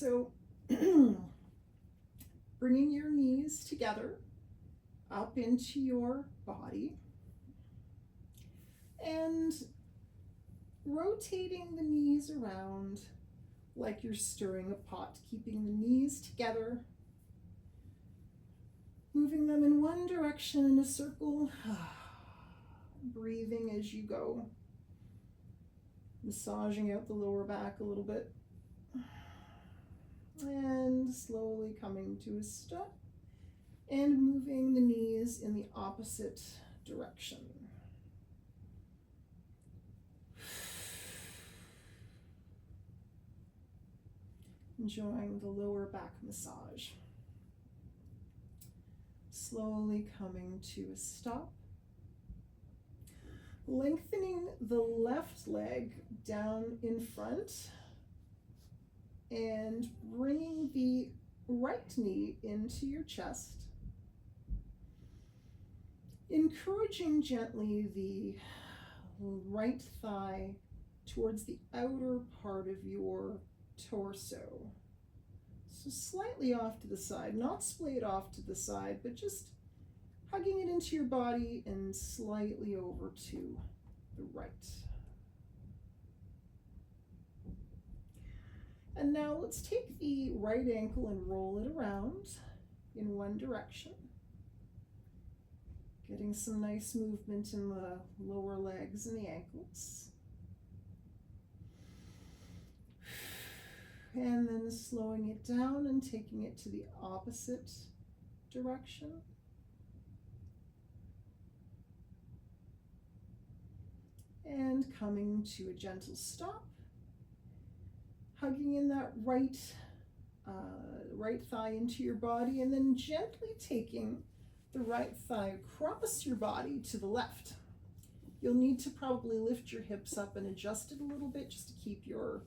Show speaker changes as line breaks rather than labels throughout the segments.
So bringing your knees together up into your body and rotating the knees around like you're stirring a pot, keeping the knees together, moving them in one direction in a circle, breathing as you go, massaging out the lower back a little bit, and slowly coming to a stop and moving the knees in the opposite direction. Enjoying the lower back massage. Slowly coming to a stop. Lengthening the left leg down in front and bringing the right knee into your chest. Encouraging gently the right thigh towards the outer part of your torso. So slightly off to the side, not splayed off to the side, but just hugging it into your body and slightly over to the right. And now let's take the right ankle and roll it around in one direction. Getting some nice movement in the lower legs and the ankles. And then slowing it down and taking it to the opposite direction. And coming to a gentle stop. Hugging in that right thigh into your body, and then gently taking the right thigh across your body to the left. You'll need to probably lift your hips up and adjust it a little bit just to keep your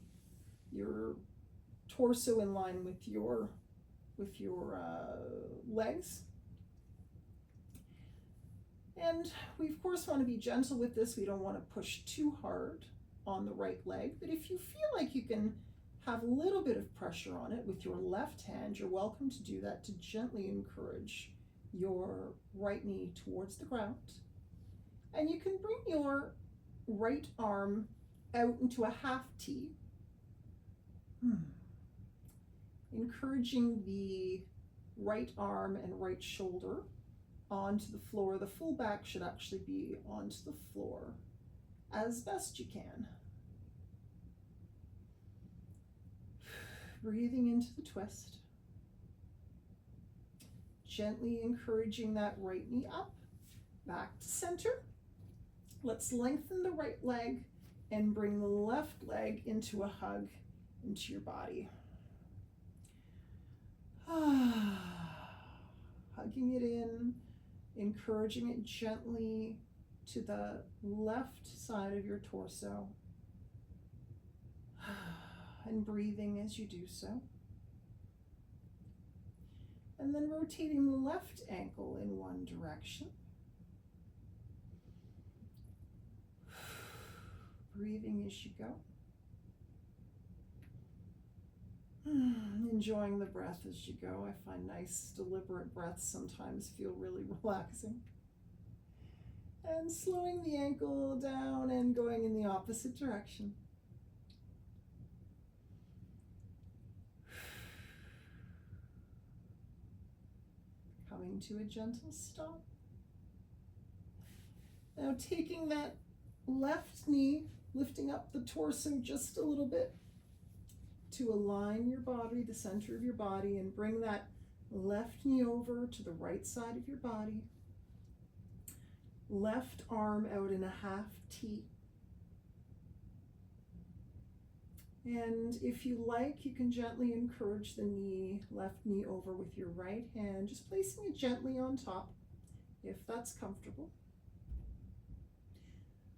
torso in line with your legs. And we of course want to be gentle with this. We don't want to push too hard on the right leg, but if you feel like you can have a little bit of pressure on it with your left hand, you're welcome to do that to gently encourage your right knee towards the ground. And you can bring your right arm out into a half T, encouraging the right arm and right shoulder onto the floor. The full back should actually be onto the floor as best you can. Breathing into the twist. Gently encouraging that right knee up, back to center. Let's lengthen the right leg and bring the left leg into a hug into your body. Hugging it in, encouraging it gently to the left side of your torso. And breathing as you do so. And then rotating the left ankle in one direction. Breathing as you go. Enjoying the breath as you go. I find nice, deliberate breaths sometimes feel really relaxing. And slowing the ankle down and going in the opposite direction. Coming to a gentle stop. Now taking that left knee, lifting up the torso just a little bit to align your body, the center of your body, and bring that left knee over to the right side of your body. Left arm out in a half T. And if you like, you can gently encourage the left knee over with your right hand, just placing it gently on top, if that's comfortable.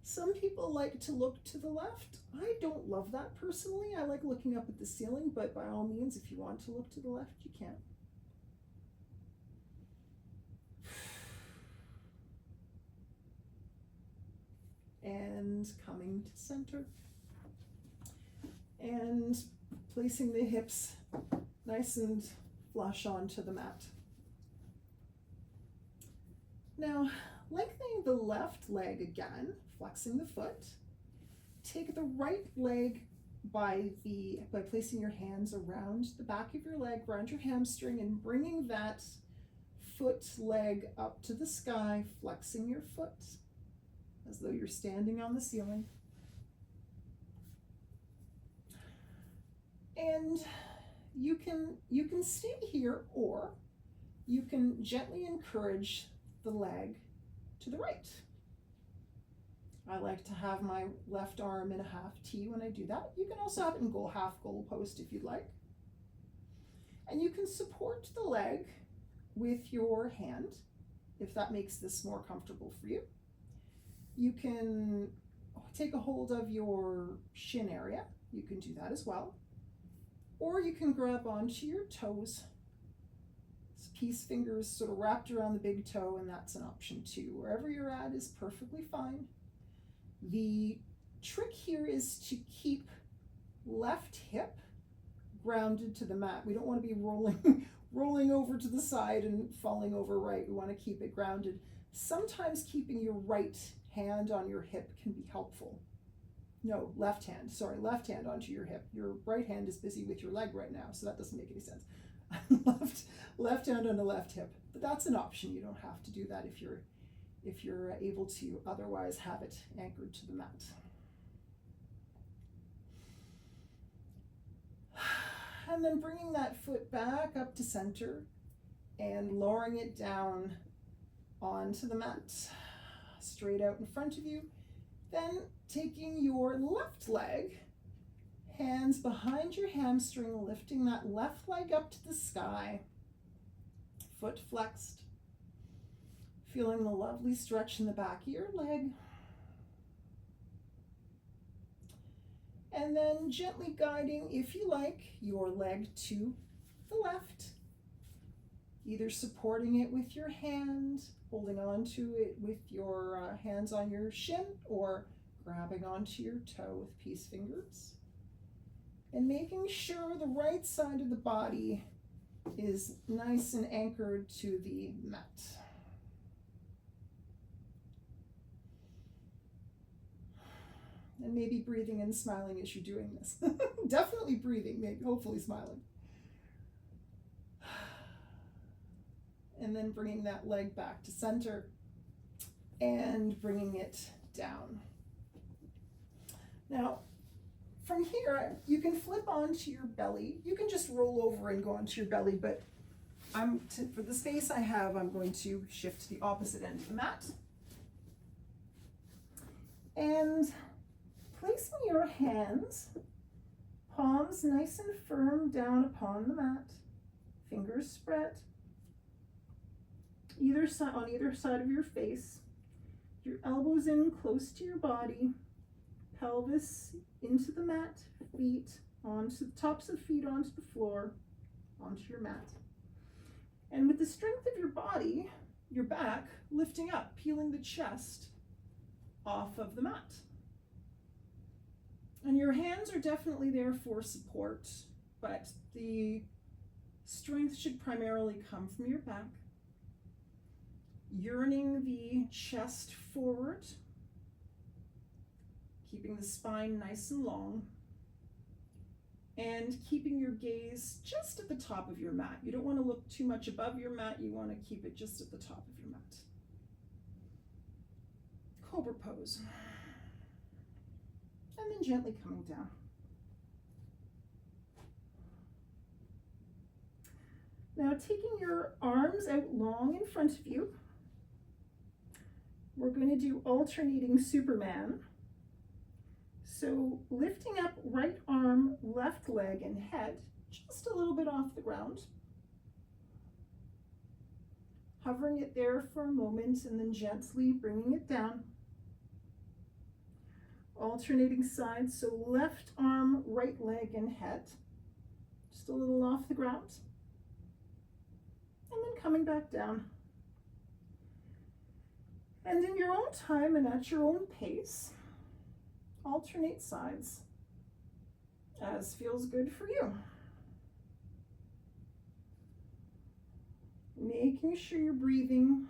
Some people like to look to the left. I don't love that personally. I like looking up at the ceiling, but by all means, if you want to look to the left, you can. And coming to center. And placing the hips nice and flush onto the mat. Now, lengthening the left leg again, flexing the foot. Take the right leg by placing your hands around the back of your leg, around your hamstring, and bringing that leg up to the sky, flexing your foot as though you're standing on the ceiling. And you can stay here, or you can gently encourage the leg to the right. I like to have my left arm in a half T when I do that. You can also have it in half goal post if you'd like. And you can support the leg with your hand if that makes this more comfortable for you. You can take a hold of your shin area. You can do that as well. Or you can grab onto your toes. Peace fingers sort of wrapped around the big toe, and that's an option too. Wherever you're at is perfectly fine. The trick here is to keep left hip grounded to the mat. We don't want to be rolling over to the side and falling over right. We want to keep it grounded. Sometimes keeping your right hand on your hip can be helpful. No, left hand onto your hip. Your right hand is busy with your leg right now, so that doesn't make any sense. left hand on the left hip, but that's an option. You don't have to do that if you're able to otherwise have it anchored to the mat. And then bringing that foot back up to center and lowering it down onto the mat, straight out in front of you. Then taking your left leg, hands behind your hamstring, lifting that left leg up to the sky, foot flexed, feeling the lovely stretch in the back of your leg. And then gently guiding, if you like, your leg to the left, either supporting it with your hand, holding on to it with your hands on your shin, or grabbing onto your toe with peace fingers. And making sure the right side of the body is nice and anchored to the mat. And maybe breathing and smiling as you're doing this. Definitely breathing, maybe, hopefully smiling. And then bringing that leg back to center and bringing it down. Now, from here, you can flip onto your belly. You can just roll over and go onto your belly, but for the space I have, I'm going to shift to the opposite end of the mat. And placing your hands, palms nice and firm down upon the mat, fingers spread, on either side of your face, your elbows in close to your body, pelvis into the mat, feet onto the tops of feet onto the floor, onto your mat. And with the strength of your body, your back lifting up, peeling the chest off of the mat. And your hands are definitely there for support, but the strength should primarily come from your back. Yearning the chest forward, keeping the spine nice and long, and keeping your gaze just at the top of your mat. You don't want to look too much above your mat, you want to keep it just at the top of your mat. Cobra pose. And then gently coming down. Now taking your arms out long in front of you, we're going to do alternating Superman. So lifting up right arm, left leg, and head just a little bit off the ground. Hovering it there for a moment and then gently bringing it down. Alternating sides, so left arm, right leg, and head. Just a little off the ground. And then coming back down. And in your own time and at your own pace, alternate sides as feels good for you. Making sure you're breathing.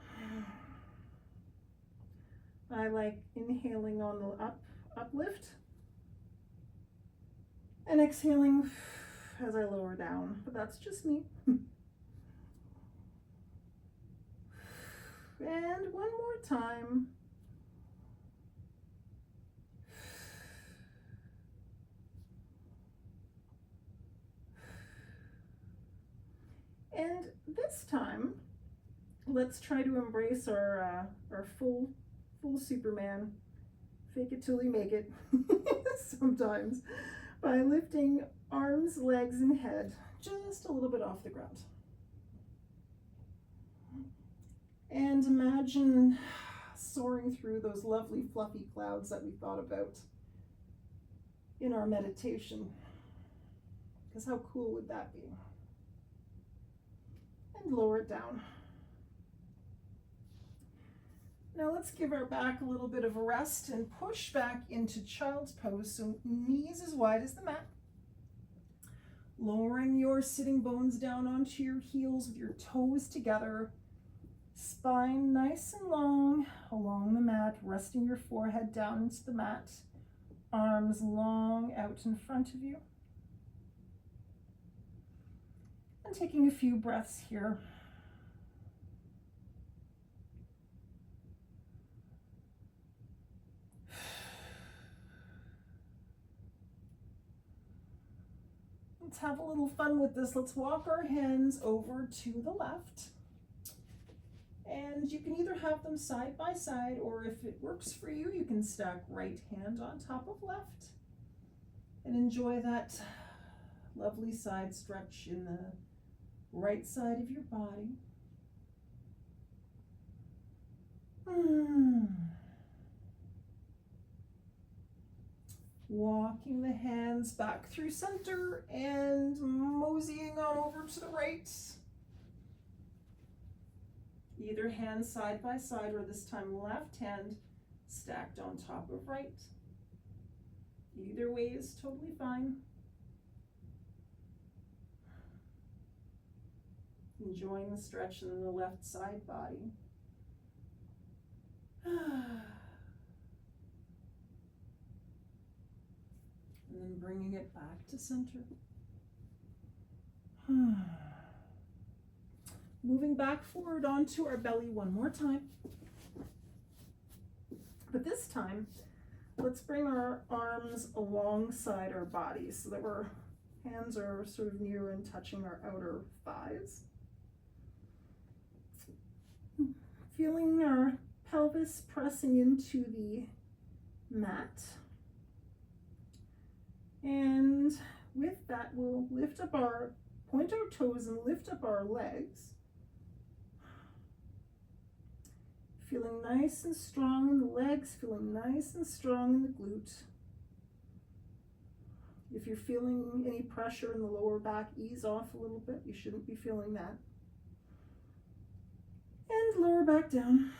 I like inhaling on the uplift and exhaling as I lower down, but that's just me. And one more time. And this time, let's try to embrace our full Superman. Fake it till you make it. Sometimes by lifting arms, legs, and head just a little bit off the ground. And imagine soaring through those lovely fluffy clouds that we thought about in our meditation. Because how cool would that be? And lower it down. Now let's give our back a little bit of a rest and push back into child's pose. So knees as wide as the mat. Lowering your sitting bones down onto your heels with your toes together. Spine nice and long along the mat, resting your forehead down into the mat. Arms long out in front of you. And taking a few breaths here. Let's have a little fun with this. Let's walk our hands over to the left. And you can either have them side by side, or if it works for you, you can stack right hand on top of left. And enjoy that lovely side stretch in the right side of your body. Walking the hands back through center and moseying on over to the right. Either hand side by side, or this time left hand stacked on top of right. Either way is totally fine. Enjoying the stretch in the left side body. And then bringing it back to center. Moving back forward onto our belly one more time. But this time, let's bring our arms alongside our bodies so that our hands are sort of near and touching our outer thighs. Feeling our pelvis pressing into the mat. And with that, we'll point our toes and lift up our legs. Feeling nice and strong in the legs, feeling nice and strong in the glute. If you're feeling any pressure in the lower back, ease off a little bit. You shouldn't be feeling that. And lower back down.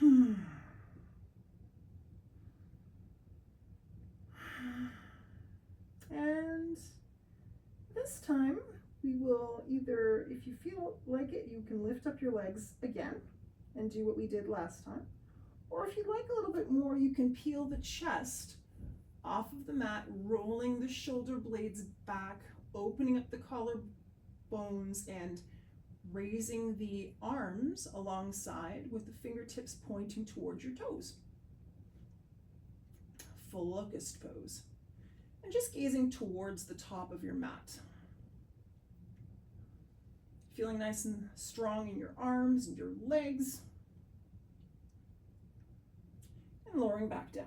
And this time we will either, if you feel like it, you can lift up your legs again and do what we did last time. Or if you'd like a little bit more, you can peel the chest off of the mat, rolling the shoulder blades back, opening up the collarbones, and raising the arms alongside with the fingertips pointing towards your toes. Full locust pose. And just gazing towards the top of your mat. Feeling nice and strong in your arms and your legs. And lowering back down.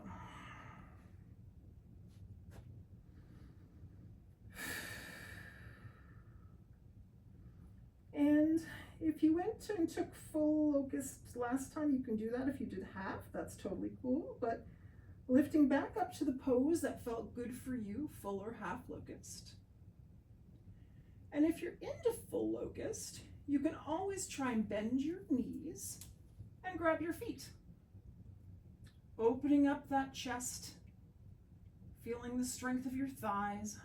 And if you went and took full locust last time, you can do that. If you did half, that's totally cool. But lifting back up to the pose that felt good for you, full or half locust. And if you're into full locust, you can always try and bend your knees and grab your feet. Opening up that chest, feeling the strength of your thighs.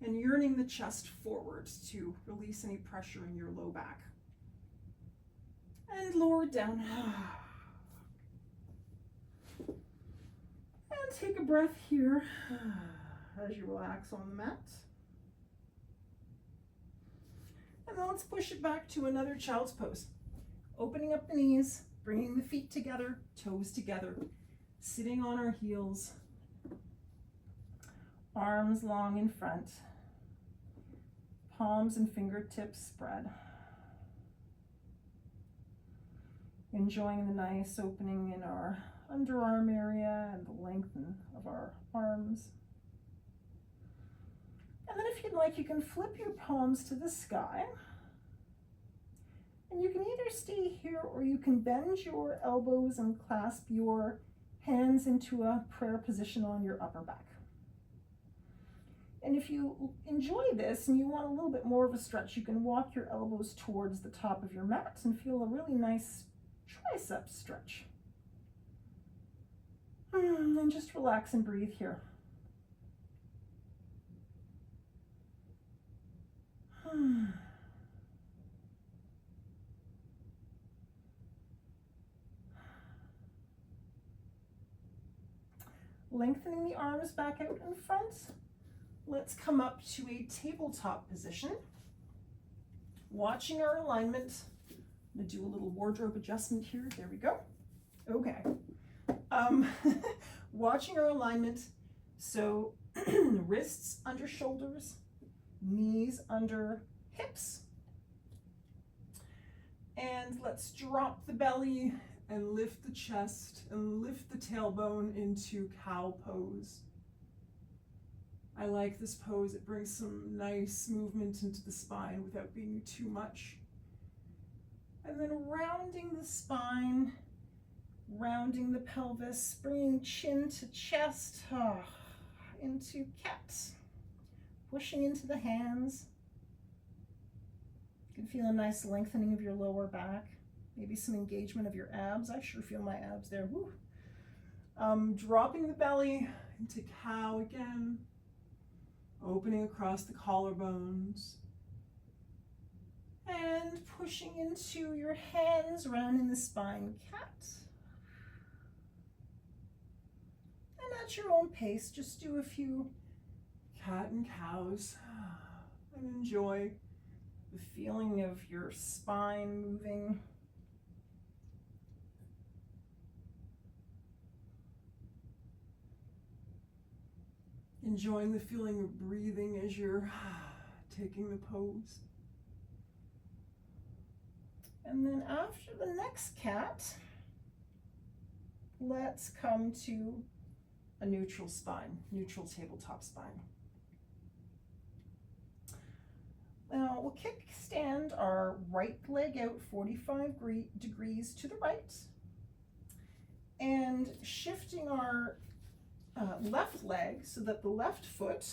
and yearning the chest forward to release any pressure in your low back. And lower down. And take a breath here as you relax on the mat. And then let's push it back to another child's pose. Opening up the knees, bringing the feet together, toes together, sitting on our heels, arms long in front, palms and fingertips spread. Enjoying the nice opening in our underarm area and the length of our arms. And then if you'd like, you can flip your palms to the sky. And you can either stay here or you can bend your elbows and clasp your hands into a prayer position on your upper back. And if you enjoy this and you want a little bit more of a stretch, you can walk your elbows towards the top of your mat and feel a really nice tricep stretch. And just relax and breathe here. Lengthening the arms back out in front. Let's come up to a tabletop position. Watching our alignment. I'm going to do a little wardrobe adjustment here. There we go. Okay. Watching our alignment. So wrists under shoulders, knees under hips. And let's drop the belly and lift the chest and lift the tailbone into cow pose. I like this pose. It brings some nice movement into the spine without being too much. And then rounding the spine, rounding the pelvis, bringing chin to chest, into cat. Pushing into the hands. You can feel a nice lengthening of your lower back. Maybe some engagement of your abs. I sure feel my abs there. Woo. Dropping the belly into cow again. Opening across the collarbones. And pushing into your hands, rounding the spine, cat. And at your own pace, just do a few cat and cows. And enjoy the feeling of your spine moving. Enjoying the feeling of breathing as you're taking the pose. And then after the next cat, let's come to a neutral spine, neutral tabletop spine. Now we'll kickstand our right leg out 45 degrees to the right and shifting our left leg so that the left foot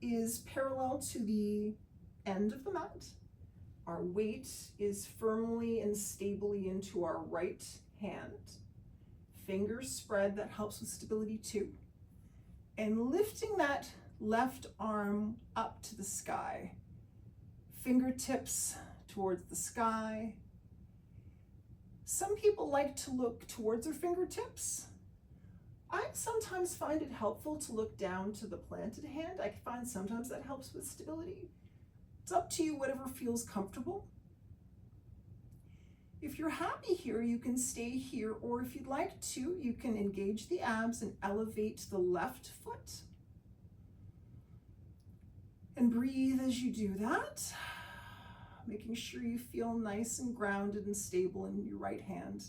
is parallel to the end of the mat. Our weight is firmly and stably into our right hand. Fingers spread, that helps with stability too. And lifting that left arm up to the sky. Fingertips towards the sky. Some people like to look towards their fingertips. I sometimes find it helpful to look down to the planted hand. I find sometimes that helps with stability. It's up to you, whatever feels comfortable. If you're happy here, you can stay here, or if you'd like to, you can engage the abs and elevate the left foot. And breathe as you do that, making sure you feel nice and grounded and stable in your right hand.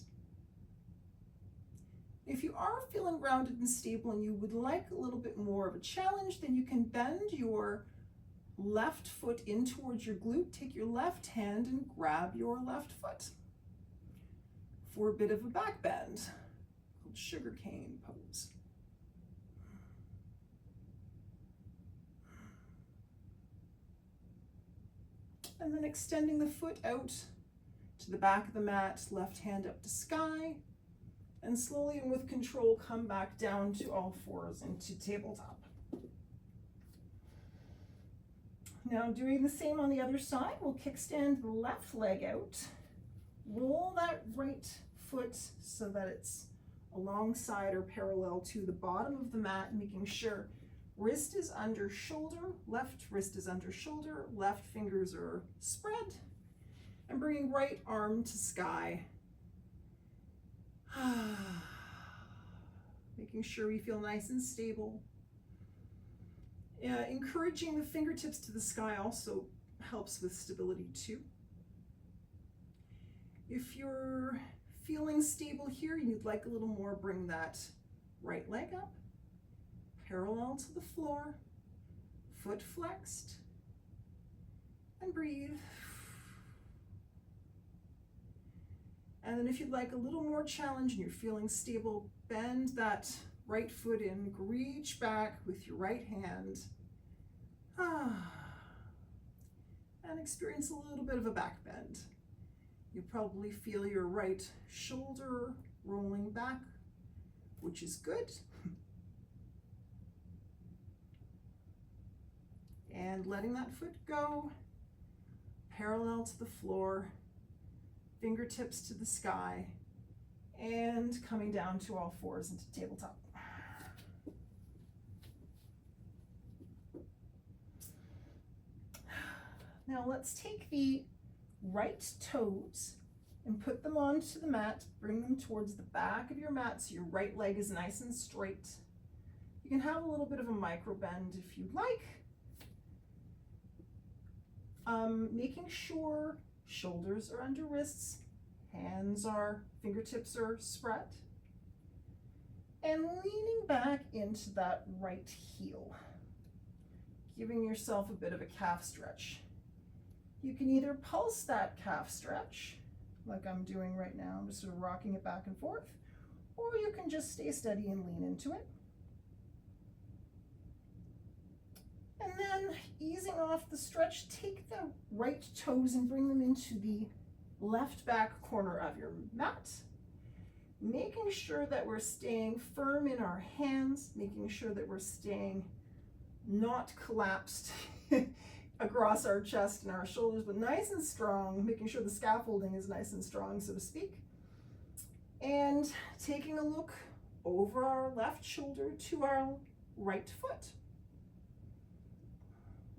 If you are feeling grounded and stable and you would like a little bit more of a challenge, then you can bend your left foot in towards your glute, take your left hand and grab your left foot for a bit of a back bend, called sugarcane pose. And then extending the foot out to the back of the mat, left hand up to sky, and slowly and with control come back down to all fours into tabletop. Now doing the same on the other side, we'll kickstand the left leg out. Roll that right foot so that it's alongside or parallel to the bottom of the mat, making sure wrist is under shoulder, left wrist is under shoulder, left fingers are spread, and bringing right arm to sky. Making sure we feel nice and stable. Encouraging the fingertips to the sky also helps with stability too. If you're feeling stable here and you'd like a little more, bring that right leg up, parallel to the floor, foot flexed, and breathe. And then if you'd like a little more challenge and you're feeling stable, bend that right foot in, reach back with your right hand, and experience a little bit of a back bend. You probably feel your right shoulder rolling back, which is good. And letting that foot go, parallel to the floor, fingertips to the sky, and coming down to all fours into tabletop. Now let's take the right toes and put them onto the mat. Bring them towards the back of your mat so your right leg is nice and straight. You can have a little bit of a micro bend if you'd like. Making sure shoulders are under wrists, fingertips are spread, and leaning back into that right heel, giving yourself a bit of a calf stretch. You can either pulse that calf stretch, like I'm doing right now, I'm just sort of rocking it back and forth, or you can just stay steady and lean into it. And then easing off the stretch, take the right toes and bring them into the left back corner of your mat, making sure that we're staying firm in our hands, making sure that we're staying not collapsed across our chest and our shoulders, but nice and strong, making sure the scaffolding is nice and strong, so to speak. And taking a look over our left shoulder to our right foot.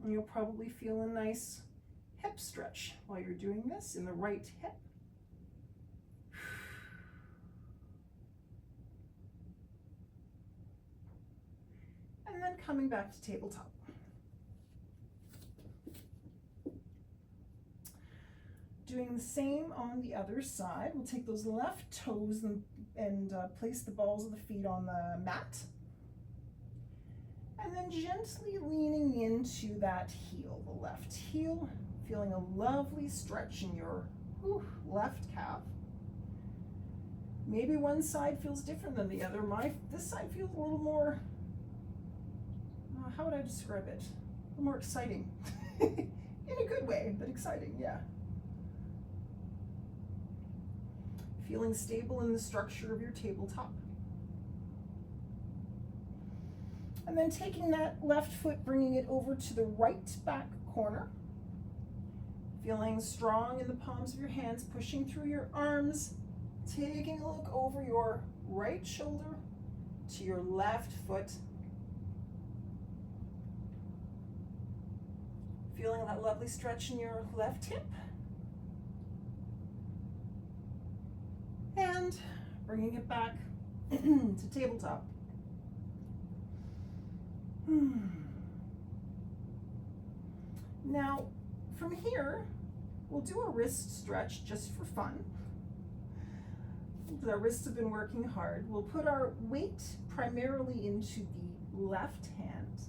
And you'll probably feel a nice hip stretch while you're doing this in the right hip. And then coming back to tabletop. Doing the same on the other side. We'll take those left toes and place the balls of the feet on the mat. And then gently leaning into that heel, the left heel, feeling a lovely stretch in your left calf. Maybe one side feels different than the other. This side feels a little more, how would I describe it? A little more exciting. In a good way, but exciting, yeah. Feeling stable in the structure of your tabletop. And then taking that left foot, bringing it over to the right back corner. Feeling strong in the palms of your hands, pushing through your arms, taking a look over your right shoulder to your left foot. Feeling that lovely stretch in your left hip. And bringing it back to tabletop. Now, from here, we'll do a wrist stretch just for fun. Our wrists have been working hard. We'll put our weight primarily into the left hand.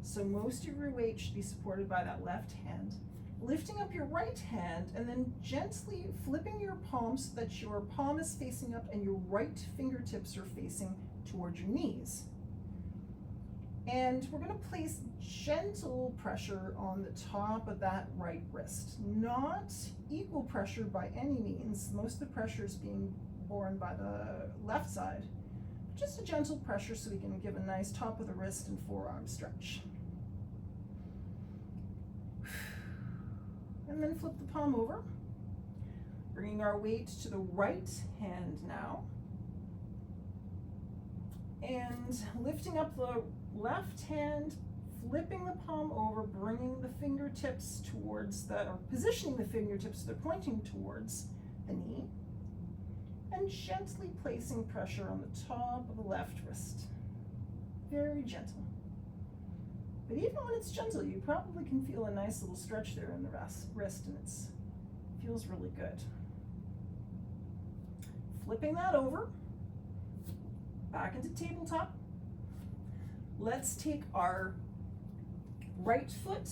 So most of your weight should be supported by that left hand. Lifting up your right hand and then gently flipping your palm so that your palm is facing up and your right fingertips are facing towards your knees. And we're going to place gentle pressure on the top of that right wrist. Not equal pressure by any means. Most of the pressure is being borne by the left side. Just a gentle pressure so we can give a nice top of the wrist and forearm stretch. and then flip the palm over. Bringing our weight to the right hand now. And lifting up the left hand, flipping the palm over, bringing the fingertips towards or positioning the fingertips so they're pointing towards the knee. And gently placing pressure on the top of the left wrist. Very gentle. But even when it's gentle, you probably can feel a nice little stretch there in the wrist, and it feels really good. Flipping that over, back into tabletop. Let's take our right foot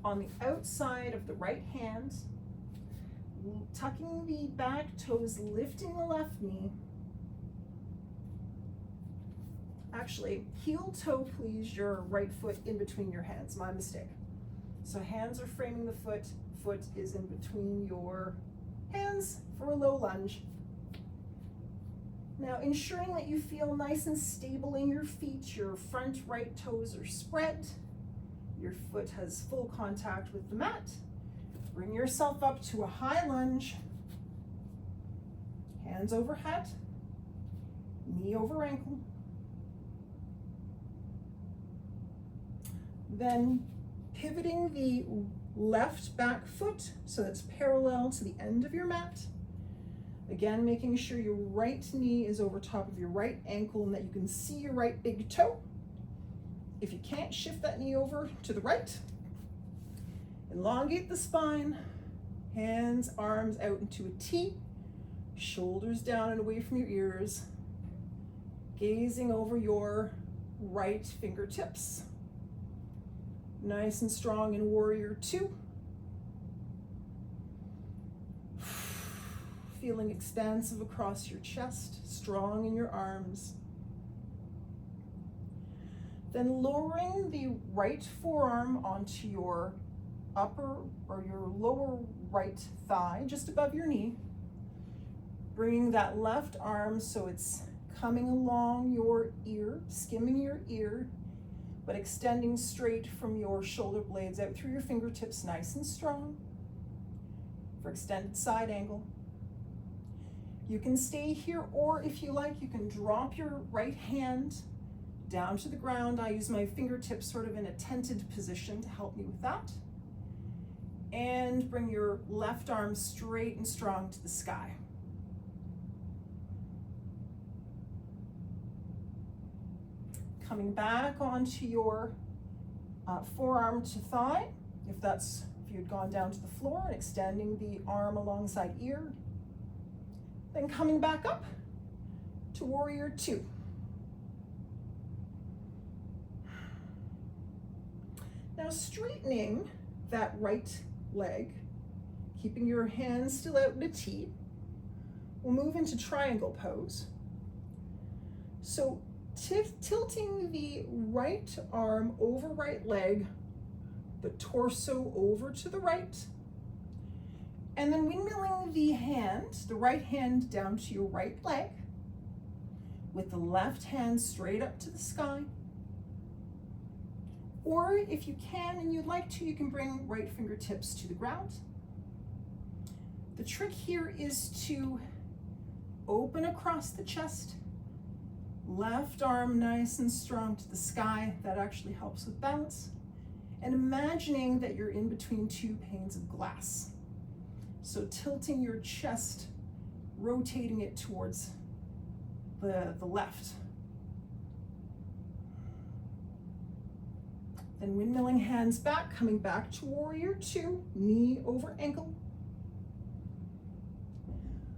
on the outside of the right hand, tucking the back toes, lifting the left knee. Actually, heel toe, please, your right foot in between your hands, my mistake. So hands are framing the foot, foot is in between your hands for a low lunge. Now, ensuring that you feel nice and stable in your feet, your front right toes are spread, your foot has full contact with the mat. Bring yourself up to a high lunge, hands overhead, knee over ankle. Then pivoting the left back foot so that's parallel to the end of your mat. Again, making sure your right knee is over top of your right ankle and that you can see your right big toe. If you can't, shift that knee over to the right. Elongate the spine, hands, arms out into a T, shoulders down and away from your ears, gazing over your right fingertips. Nice and strong in warrior two. Feeling expansive across your chest, strong in your arms. Then lowering the right forearm onto your upper or your lower right thigh, just above your knee. Bringing that left arm so it's coming along your ear, skimming your ear, but extending straight from your shoulder blades out through your fingertips, nice and strong for extended side angle. You can stay here, or if you like, you can drop your right hand down to the ground. I use my fingertips sort of in a tented position to help me with that. And bring your left arm straight and strong to the sky. Coming back onto your forearm to thigh, if you had gone down to the floor, and extending the arm alongside ear. Then coming back up to warrior two. Now straightening that right leg, keeping your hands still out in a T, we'll move into triangle pose. So tilting the right arm over right leg, the torso over to the right, and then windmilling the right hand down to your right leg, with the left hand straight up to the sky. Or if you can and you'd like to, you can bring right fingertips to the ground. The trick here is to open across the chest, left arm nice and strong to the sky. That actually helps with balance. And imagining that you're in between two panes of glass. So tilting your chest, rotating it towards the left. Then windmilling hands back, coming back to warrior two, knee over ankle.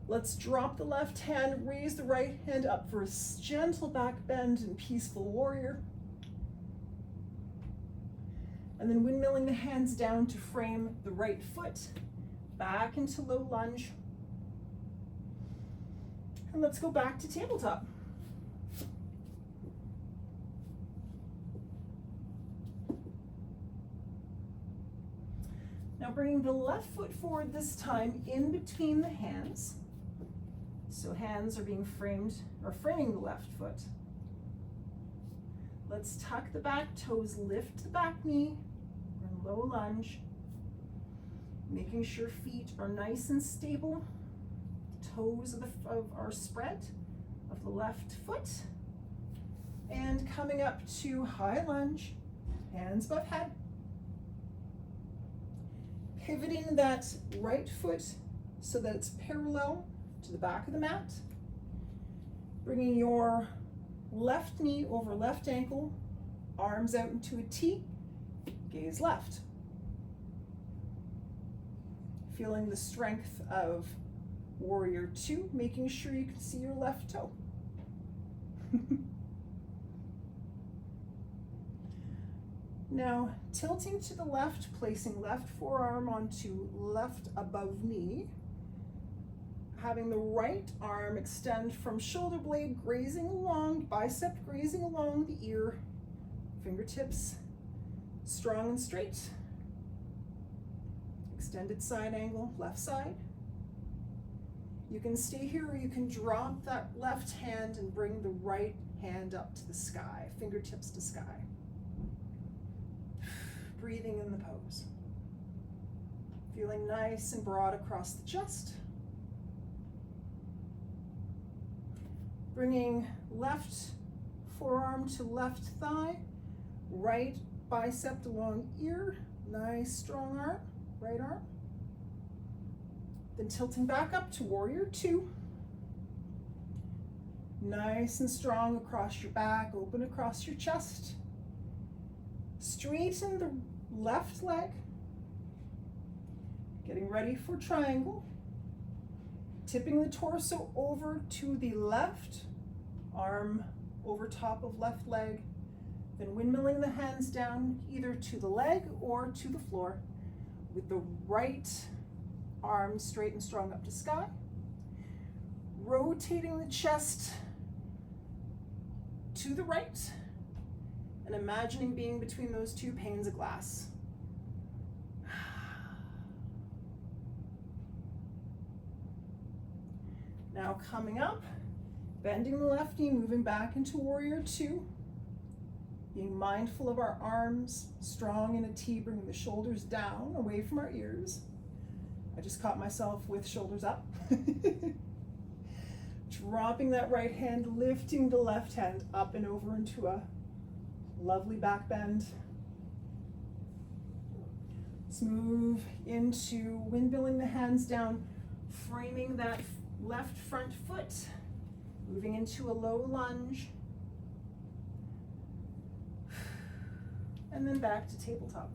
Let's drop the left hand, raise the right hand up for a gentle back bend and peaceful warrior. And then windmilling the hands down to frame the right foot, back into low lunge. And let's go back to tabletop. Now bringing the left foot forward this time in between the hands. So hands are being framed, or framing the left foot. Let's tuck the back toes, lift the back knee, and low lunge. Making sure feet are nice and stable. Toes of our spread of the left foot. And coming up to high lunge, hands above head. Pivoting that right foot so that it's parallel to the back of the mat. Bringing your left knee over left ankle, arms out into a T, gaze left. Feeling the strength of warrior two, making sure you can see your left toe. Now, tilting to the left, placing left forearm onto left above knee, having the right arm extend from shoulder blade grazing along, bicep grazing along the ear, fingertips strong and straight. Extended side angle, left side. You can stay here or you can drop that left hand and bring the right hand up to the sky, fingertips to sky. Breathing in the pose. Feeling nice and broad across the chest. Bringing left forearm to left thigh, right bicep along ear, nice strong arm, right arm. Then tilting back up to warrior two. Nice and strong across your back, open across your chest. Straighten the left leg. Getting ready for triangle. Tipping the torso over to the left, arm over top of left leg. Then windmilling the hands down either to the leg or to the floor with the right arm straight and strong up to sky. Rotating the chest to the right and imagining being between those two panes of glass. Now coming up, bending the left knee, moving back into warrior two. Being mindful of our arms, strong in a T, bringing the shoulders down, away from our ears. I just caught myself with shoulders up. Dropping that right hand, lifting the left hand up and over into a lovely back bend. Let's move into windmilling the hands down, framing that left front foot, moving into a low lunge. And then back to tabletop.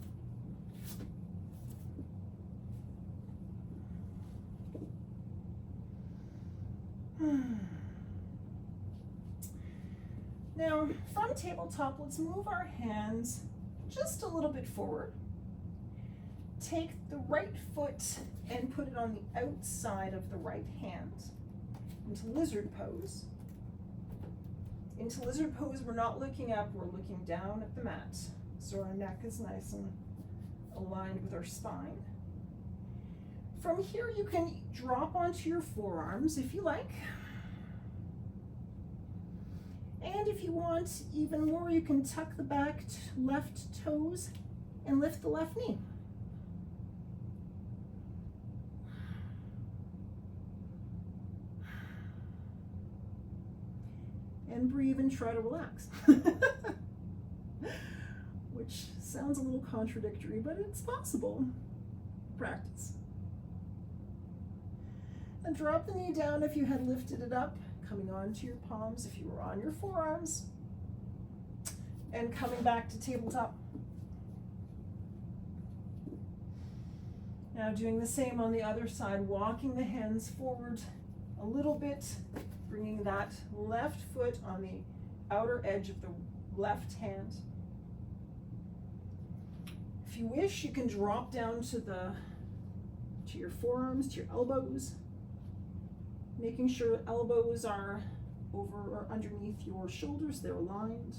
Now, from tabletop, let's move our hands just a little bit forward. Take the right foot and put it on the outside of the right hand into lizard pose. Into lizard pose, we're not looking up, we're looking down at the mat. So our neck is nice and aligned with our spine. From here, you can drop onto your forearms if you like. And if you want even more, you can tuck the back left toes and lift the left knee. And breathe and try to relax. Which sounds a little contradictory, but it's possible. Practice. And drop the knee down if you had lifted it up, coming onto your palms if you were on your forearms, and coming back to tabletop. Now doing the same on the other side, walking the hands forward a little bit, bringing that left foot on the outer edge of the left hand. If you wish, you can drop down to your forearms, to your elbows, making sure elbows are over or underneath your shoulders, they're aligned.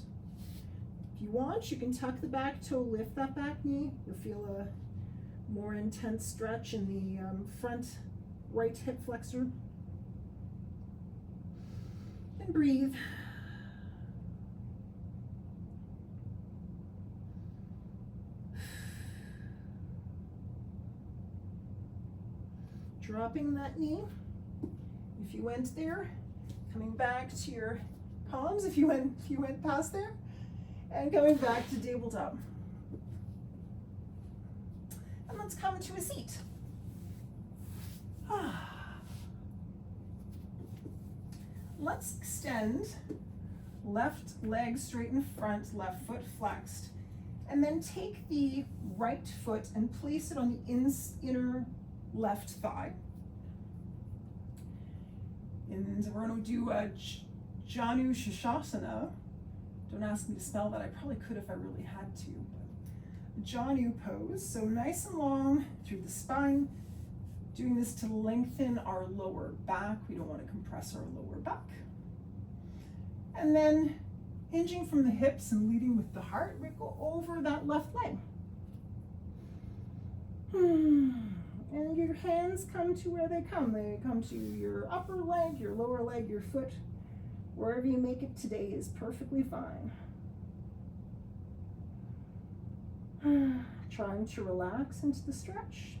If you want, you can tuck the back toe, lift that back knee. You'll feel a more intense stretch in the front right hip flexor. And breathe. Dropping that knee. If you went there, coming back to your palms if you went past there, and coming back to tabletop. And let's come to a seat. Let's extend left leg straight in front, left foot flexed, and then take the right foot and place it on the inner left thigh. And we're going to do a Janu Shashasana. Don't ask me to spell that. I probably could if I really had to. But Janu pose. So nice and long through the spine. Doing this to lengthen our lower back. We don't want to compress our lower back. And then hinging from the hips and leading with the heart, we go over that left leg. And your hands come to where they come. They come to your upper leg, your lower leg, your foot. Wherever you make it today is perfectly fine. Trying to relax into the stretch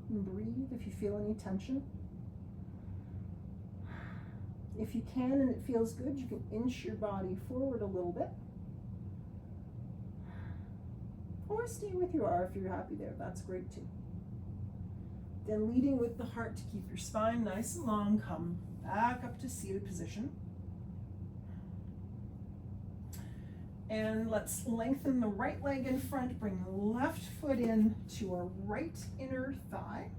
and breathe if you feel any tension. If you can and it feels good, you can inch your body forward a little bit. Or stay with you are if you're happy there. That's great too. Then leading with the heart to keep your spine nice and long, come back up to seated position. And let's lengthen the right leg in front, bring the left foot in to our right inner thigh.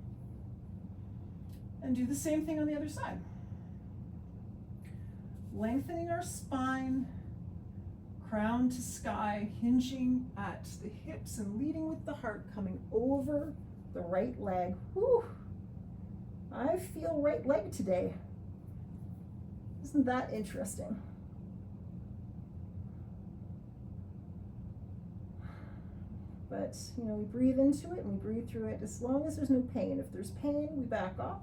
And do the same thing on the other side. Lengthening our spine, crown to sky, hinging at the hips and leading with the heart, coming over the right leg. Whew. I feel right leg today. Isn't that interesting? But, you know, we breathe into it and we breathe through it as long as there's no pain. If there's pain, we back off.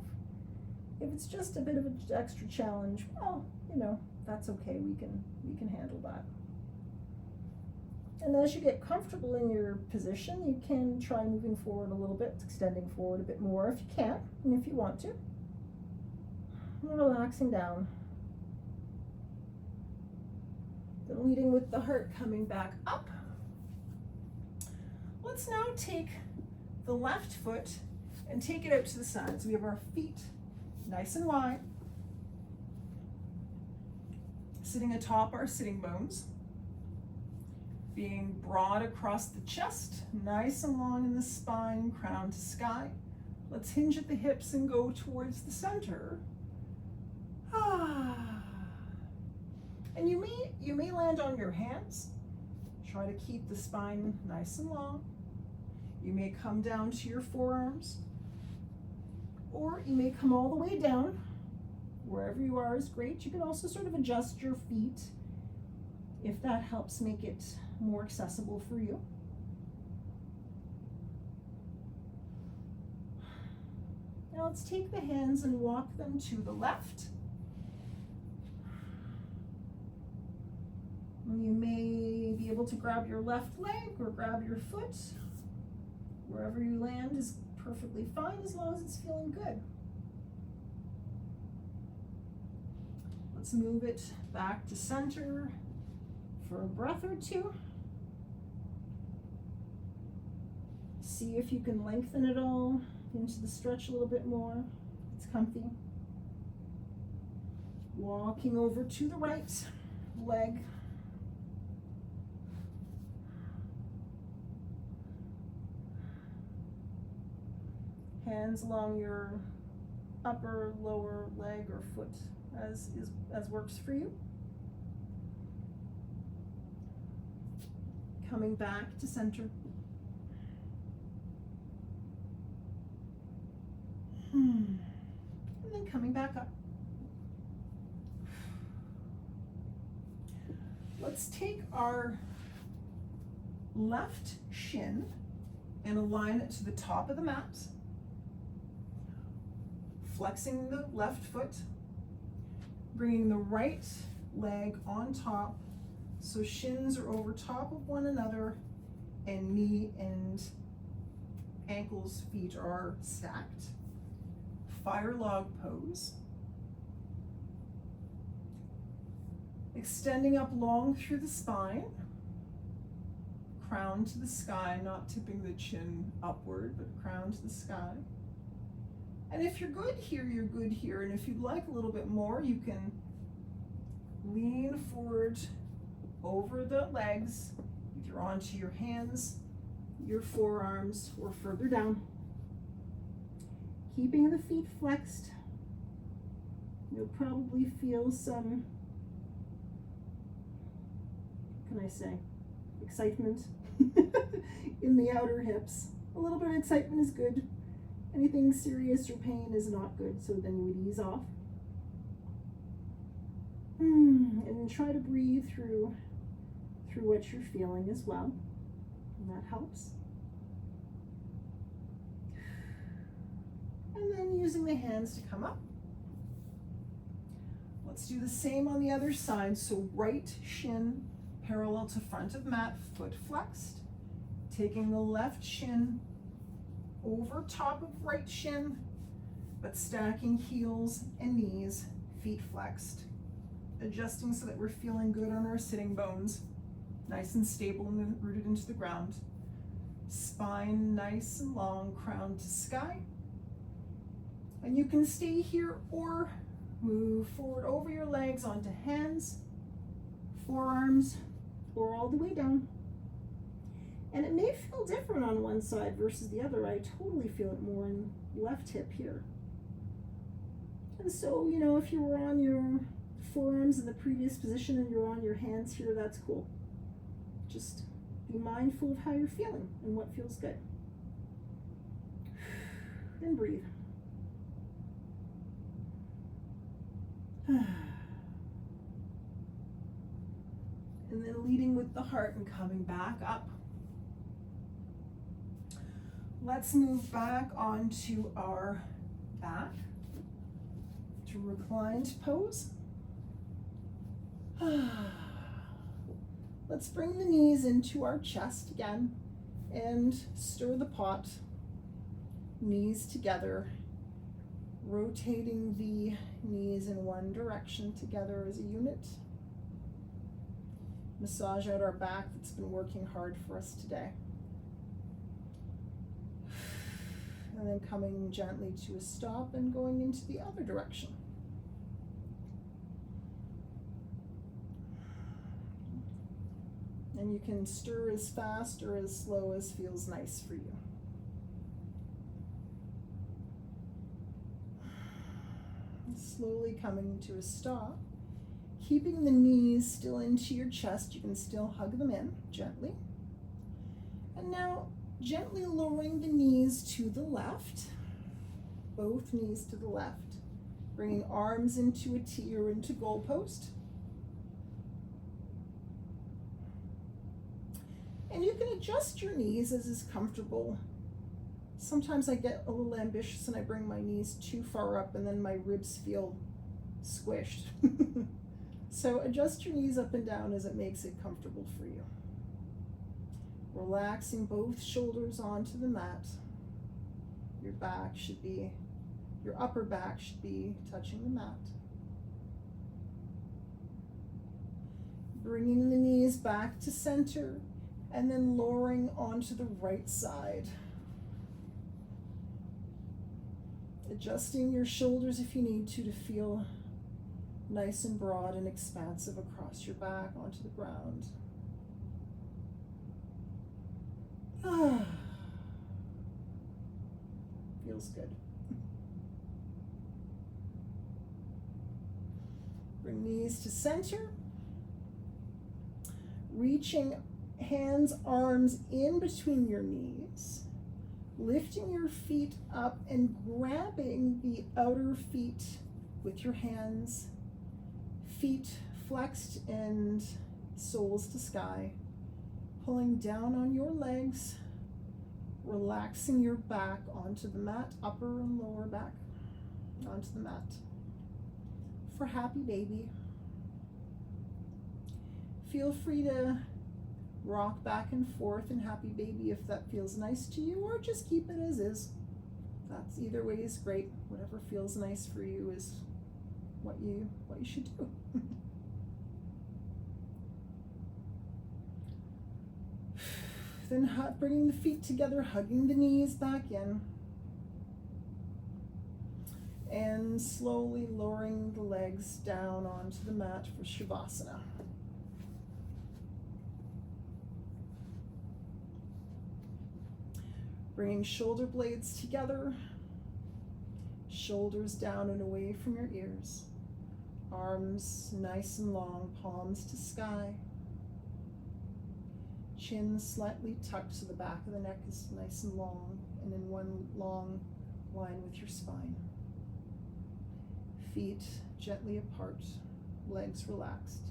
If it's just a bit of an extra challenge, well, you know, that's okay. We can handle that. And as you get comfortable in your position, you can try moving forward a little bit, extending forward a bit more if you can, and if you want to. And relaxing down. Then leading with the heart, coming back up. Let's now take the left foot and take it out to the side. So we have our feet nice and wide, sitting atop our sitting bones, being broad across the chest, nice and long in the spine, crown to sky. Let's hinge at the hips and go towards the center. And you may land on your hands. Try to keep the spine nice and long. You may come down to your forearms, or you may come all the way down. Wherever you are is great. You can also sort of adjust your feet if that helps make it more accessible for you. Now let's take the hands and walk them to the left. You may be able to grab your left leg or grab your foot. Wherever you land is perfectly fine as long as it's feeling good. Let's move it back to center for a breath or two. See if you can lengthen it all into the stretch a little bit more. It's comfy. Walking over to the right leg. Hands along your upper, lower leg or foot as works for you. Coming back to center. And then coming back up. Let's take our left shin and align it to the top of the mat. Flexing the left foot, bringing the right leg on top so shins are over top of one another and knee and ankles, feet are stacked. fire log pose. Extending up long through the spine, crown to the sky, not tipping the chin upward, but crown to the sky. And if you're good here, you're good here. And if you'd like a little bit more, you can lean forward over the legs, either onto your hands, your forearms, or further down. Keeping the feet flexed. You'll probably feel some, what can I say, excitement in the outer hips. A little bit of excitement is good. Anything serious or pain is not good, so then you would ease off. And try to breathe through what you're feeling as well, and that helps. And then using the hands to come up. Let's do the same on the other side. So right shin parallel to front of mat, foot flexed. Taking the left shin over top of right shin, but stacking heels and knees, feet flexed. Adjusting so that we're feeling good on our sitting bones, nice and stable and rooted into the ground. Spine nice and long, crown to sky. And you can stay here or move forward over your legs onto hands, forearms, or all the way down. And it may feel different on one side versus the other. I totally feel it more in left hip here. And so, you know, if you were on your forearms in the previous position and you're on your hands here, that's cool. Just be mindful of how you're feeling and what feels good. And breathe. And then leading with the heart and coming back up. Let's move back onto our back to reclined pose. Let's bring the knees into our chest again and stir the pot. Knees together, rotating the knees in one direction together as a unit. Massage out our back that's been working hard for us today. And then coming gently to a stop and going into the other direction. And you can stir as fast or as slow as feels nice for you. Slowly coming to a stop. Keeping the knees still into your chest, you can still hug them in gently. And now gently lowering the knees to the left, both knees to the left, bringing arms into a T or into goalpost. And you can adjust your knees as is comfortable. Sometimes I get a little ambitious and I bring my knees too far up and then my ribs feel squished. So adjust your knees up and down as it makes it comfortable for you. Relaxing both shoulders onto the mat. Your upper back should be touching the mat. Bringing the knees back to center and then lowering onto the right side. Adjusting your shoulders if you need to feel nice and broad and expansive across your back onto the ground. Feels good. Bring knees to center. Reaching hands, arms in between your knees. Lifting your feet up and grabbing the outer feet with your hands. Feet flexed and soles to sky. Pulling down on your legs, relaxing your back onto the mat, upper and lower back onto the mat. For happy baby. Feel free to rock back and forth in happy baby if that feels nice to you, or just keep it as is. That's either way is great. Whatever feels nice for you is what you should do. Then bringing the feet together, hugging the knees back in, and slowly lowering the legs down onto the mat for Shavasana. Bringing shoulder blades together, shoulders down and away from your ears, arms nice and long, palms to sky. Chin slightly tucked so the back of the neck is nice and long and in one long line with your spine. Feet gently apart, legs relaxed,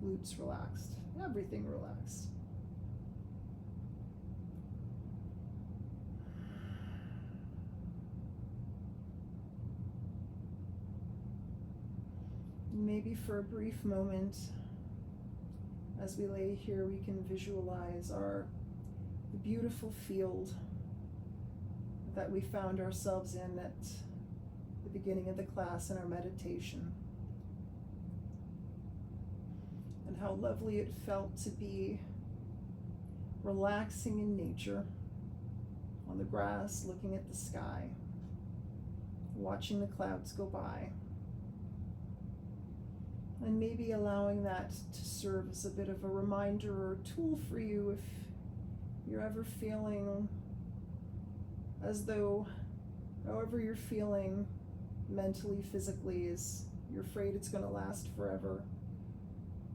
glutes relaxed, everything relaxed. Maybe for a brief moment, as we lay here, we can visualize the beautiful field that we found ourselves in at the beginning of the class in our meditation. And how lovely it felt to be relaxing in nature, on the grass, looking at the sky, watching the clouds go by. And maybe allowing that to serve as a bit of a reminder or tool for you if you're ever feeling as though, however you're feeling mentally, physically, is you're afraid it's going to last forever.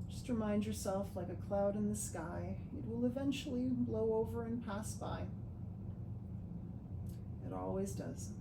Just remind yourself, like a cloud in the sky, it will eventually blow over and pass by. It always does.